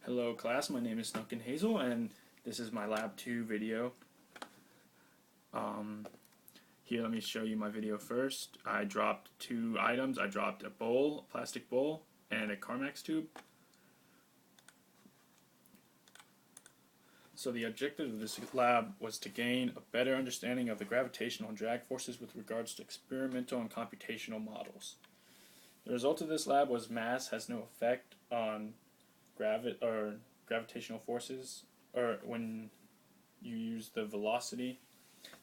Hello class, my name is Duncan Hazel and this is my Lab 2 video. Here let me show you my video first. I dropped two items. I dropped a bowl, a plastic bowl, and a Carmex tube. So the objective of this lab was to gain a better understanding of the gravitational and drag forces with regards to experimental and computational models. The result of this lab was mass has no effect on gravitational forces, or when you use the velocity,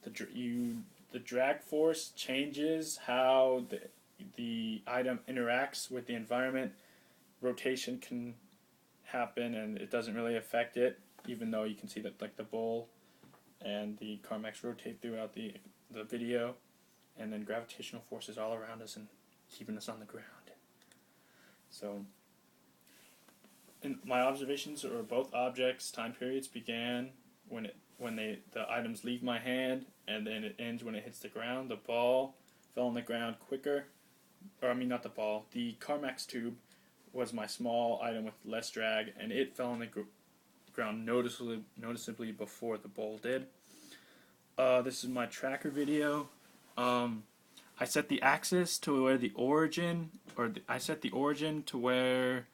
the drag force changes how the item interacts with the environment. Rotation can happen, and it doesn't really affect it, even though you can see that like the bowl and the Carmex rotate throughout the video, and then gravitational forces all around us and keeping us on the ground. So my observations are both objects' time periods began when the items leave my hand, and then it ends when it hits the ground. The ball fell on the ground quicker, or I mean not the ball. The Carmex tube was my small item with less drag, and it fell on the ground noticeably before the bowl did. This is my tracker video. I set the axis to where the origin, I set the origin to where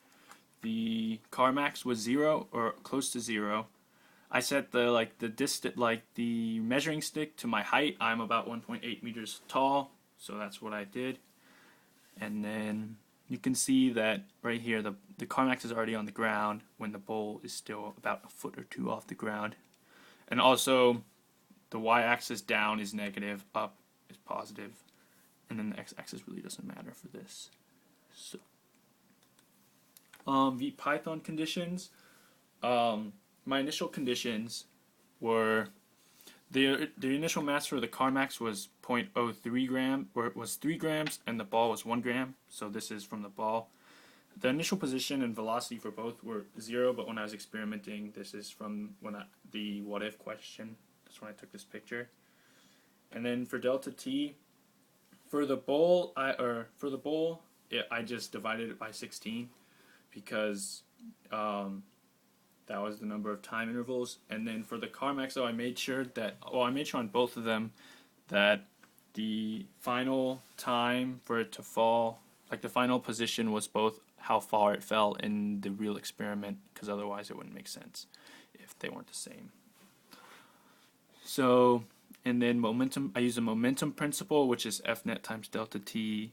the Carmex was 0 or close to 0. I set the the measuring stick to my height. I'm about 1.8 meters tall, so that's what I did. And then you can see that right here the Carmex is already on the ground when the bowl is still about a foot or two off the ground. And also the y-axis down is negative, up is positive, and then the x-axis really doesn't matter for this. So the Python conditions. My initial conditions were the initial mass for the Carmex was 0.03 gram, or it was 3 grams, and the ball was 1 gram. So this is from the ball. The initial position and velocity for both were 0, but when I was experimenting, this is from the what if question. That's when I took this picture. And then for delta t, for the bowl, I just divided it by 16 because that was the number of time intervals. And then for the Carmex, I made sure on both of them that the final time for it to fall, like the final position, was both how far it fell in the real experiment, because otherwise it wouldn't make sense if they weren't the same. So, and then momentum, I use a momentum principle, which is F net times delta t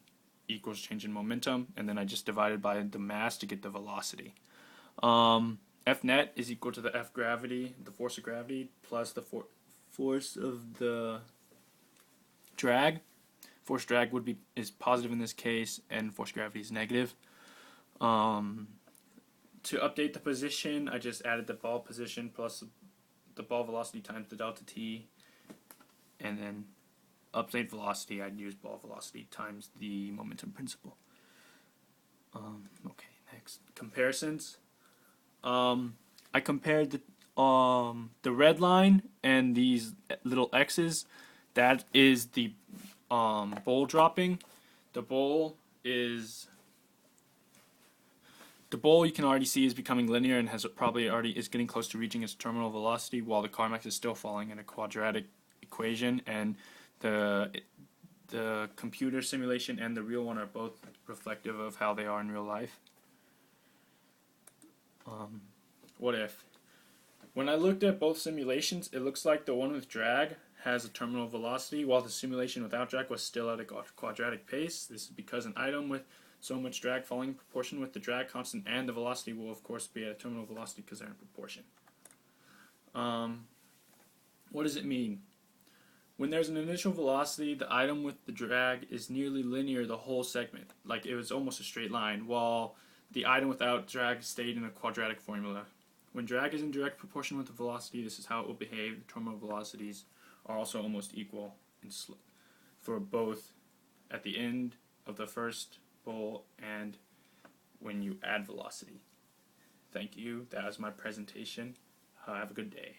equals change in momentum, and then I just divided by the mass to get the velocity. F net is equal to the F gravity, the force of gravity, plus the force of the drag. Force drag is positive in this case, and force gravity is negative. To update the position, I just added the ball position plus the ball velocity times the delta t, and then update velocity, I'd use ball velocity times the momentum principle. Okay, next, comparisons. I compared the red line and these little X's. That is the bowl dropping. The bowl you can already see is becoming linear and is getting close to reaching its terminal velocity, while the Carmex is still falling in a quadratic equation, and the computer simulation and the real one are both reflective of how they are in real life. What if? When I looked at both simulations, it looks like the one with drag has a terminal velocity, while the simulation without drag was still at a quadratic pace. This is because an item with so much drag falling in proportion with the drag constant and the velocity will of course be at a terminal velocity because they're in proportion. What does it mean? When there's an initial velocity, the item with the drag is nearly linear the whole segment, like it was almost a straight line, while the item without drag stayed in a quadratic formula. When drag is in direct proportion with the velocity, this is how it will behave. The terminal velocities are also almost equal for both at the end of the first bowl and when you add velocity. Thank you. That was my presentation. Have a good day.